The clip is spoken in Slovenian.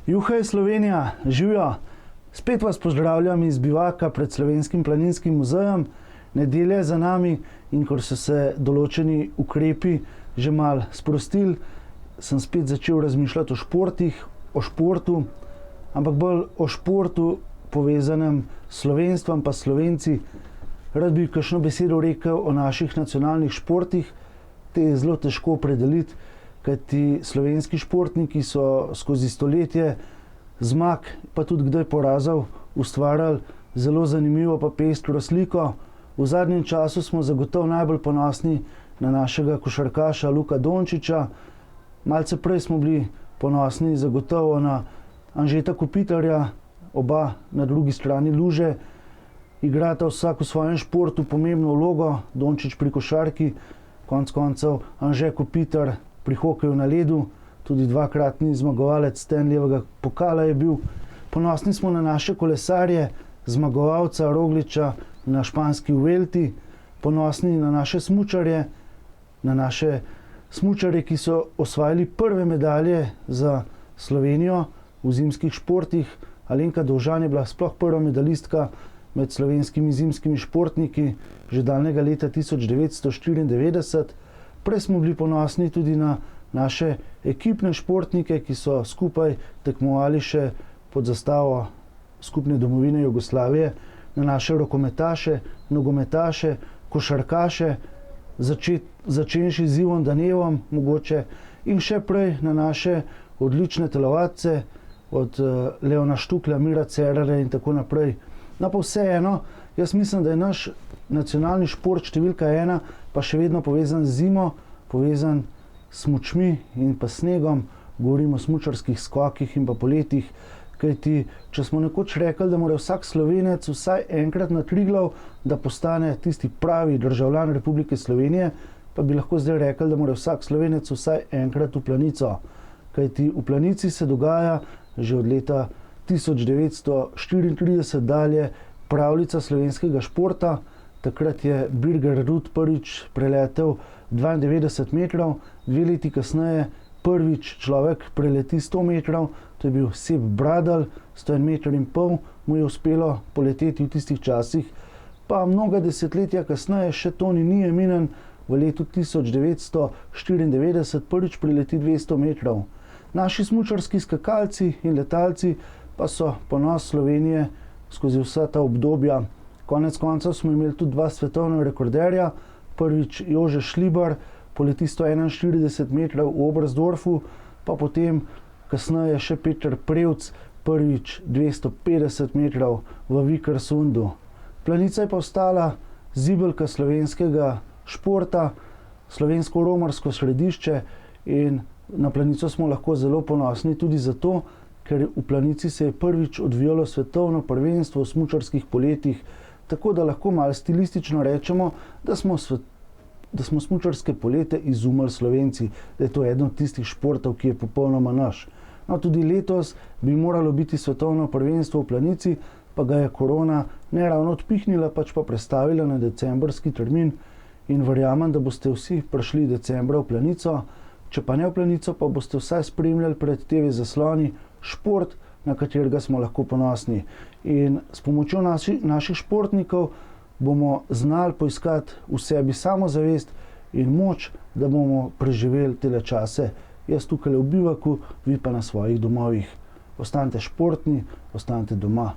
Juhej Slovenija, živijo! Spet vas pozdravljam iz bivaka pred Slovenskim planinskim muzejem. Nedelja je za nami in ko so se določeni ukrepi že malo sprostili, sem spet začel razmišljati o športu, ampak bolj o športu povezanem s slovenstvom pa Slovenci. Rad bi kakšno besedo rekel o naših nacionalnih športih. Te je zelo težko opredeliti, kajti slovenski športniki so skozi stoletje zmag, pa tudi kdaj porazov, ustvarjali zelo zanimivo pa pestro sliko. V zadnjem času smo zagotovo najbolj ponosni na našega košarkaša Luka Dončića. Malce prej smo bili ponosni zagotovo na Anžeta Kopitarja, oba na drugi strani luže. Igrata vsak v svojem športu pomembno vlogo, Dončić pri košarki, konec koncev Anže Kopitar pri hokeju na ledu, tudi dvakratni zmagovalec Stanleyjevega pokala je bil. Ponosni smo na naše kolesarje, zmagovalca Rogliča na španski Vuelti, ponosni na naše smučarje, ki so osvajali prve medalje za Slovenijo v zimskih športih. Alenka Dovžan je bila sploh prva medalistka med slovenskimi zimskimi športniki že daljnega leta 1994. Prej smo bili ponosni tudi na naše ekipne športnike, ki so skupaj tekmovali še pod zastavo skupne domovine Jugoslavije, na naše rokometaše, nogometaše, košarkaše, začenši z Ivom Danevom mogoče, in še prej na naše odlične telovadce, od Leona Štuklja, Mira Cerarja in tako naprej. No pa vseeno, jaz mislim, da je naš nacionalni šport številka 1 pa še vedno povezan z zimo, povezan s smučmi in pa snegom. Govorimo o smučarskih skokih in pa poletih, kajti če smo nekoč rekli, da mora vsak Slovenec vsaj enkrat na Triglav, da postane tisti pravi državljan Republike Slovenije, pa bi lahko zdaj rekli, da mora vsak Slovenec vsaj enkrat v Planico. Kajti v Planici se dogaja že od leta 1934 dalje pravljica slovenskega športa. Takrat je Birger Rut prvič preletel 92 metrov, 2 leti kasneje prvič človek preleti 100 metrov, to je bil Sep Bradl, 101,5 metra mu je uspelo poleteti v tistih časih. Pa mnoga desetletja kasneje še Toni Nieminen v letu 1994 prvič prileti 200 metrov. Naši smučarski skakalci in letalci pa so ponos Slovenije skozi vsa ta obdobja. Konec koncev smo imeli tudi 2 svetovna rekorderja. Prvič Jože Šlibar poleti 141 metrov v Oberstdorfu, pa potem kasneje še Peter Prevc prvič 250 metrov v Vikersundu. Planica je pa ostala zibelka slovenskega športa, slovensko-romarsko središče, in na Planico smo lahko zelo ponosni tudi zato, ker v Planici se je prvič odvijalo svetovno prvenstvo v smučarskih poletih, tako da lahko malo stilistično rečemo, da smo smučarske polete izumili Slovenci, da je to eden od tistih športov, ki je popolnoma naš. No, tudi letos bi moralo biti svetovno prvenstvo v Planici, pa ga je korona ne ravno odpihnila, pač pa prestavila na decembrski termin, in verjamem, da boste vsi prišli decembra v Planico. Če pa ne v Planico, pa boste vsaj spremljali pred TV zasloni šport, na katerega smo lahko ponosni. In s pomočjo naših športnikov bomo znali poiskati v sebi samozavest in moč, da bomo preživeli tele čase. Jaz tukaj v bivaku, vi pa na svojih domovih. Ostanite športni, ostanite doma.